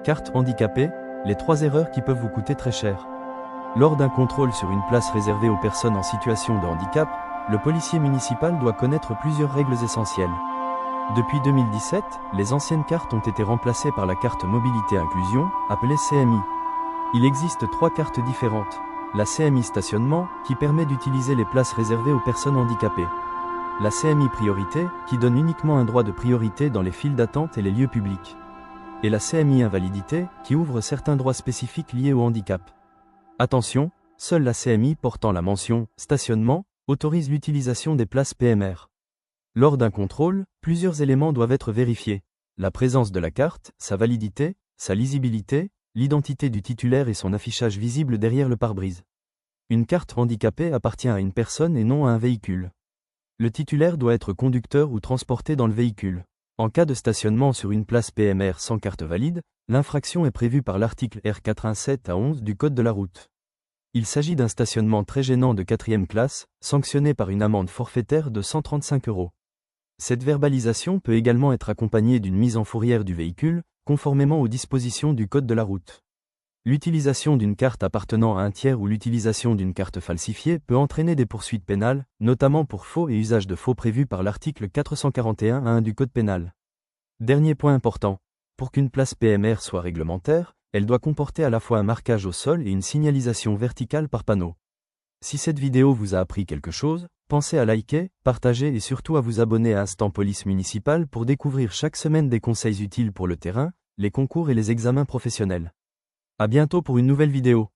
Carte handicapée, les 3 erreurs qui peuvent vous coûter très cher. Lors d'un contrôle sur une place réservée aux personnes en situation de handicap, le policier municipal doit connaître plusieurs règles essentielles. Depuis 2017, les anciennes cartes ont été remplacées par la carte Mobilité Inclusion, appelée CMI. Il existe 3 cartes différentes. La CMI Stationnement, qui permet d'utiliser les places réservées aux personnes handicapées. La CMI Priorité, qui donne uniquement un droit de priorité dans les files d'attente et les lieux publics. Et la CMI Invalidité, qui ouvre certains droits spécifiques liés au handicap. Attention, seule la CMI portant la mention « Stationnement » autorise l'utilisation des places PMR. Lors d'un contrôle, plusieurs éléments doivent être vérifiés. La présence de la carte, sa validité, sa lisibilité, l'identité du titulaire et son affichage visible derrière le pare-brise. Une carte handicapée appartient à une personne et non à un véhicule. Le titulaire doit être conducteur ou transporté dans le véhicule. En cas de stationnement sur une place PMR sans carte valide, l'infraction est prévue par l'article R87 à 11 du Code de la route. Il s'agit d'un stationnement très gênant de 4e classe, sanctionné par une amende forfaitaire de 135 €. Cette verbalisation peut également être accompagnée d'une mise en fourrière du véhicule, conformément aux dispositions du Code de la route. L'utilisation d'une carte appartenant à un tiers ou l'utilisation d'une carte falsifiée peut entraîner des poursuites pénales, notamment pour faux et usage de faux prévus par l'article 441-1 du Code pénal. Dernier point important, pour qu'une place PMR soit réglementaire, elle doit comporter à la fois un marquage au sol et une signalisation verticale par panneau. Si cette vidéo vous a appris quelque chose, pensez à liker, partager et surtout à vous abonner à Instant Police Municipal pour découvrir chaque semaine des conseils utiles pour le terrain, les concours et les examens professionnels. À bientôt pour une nouvelle vidéo.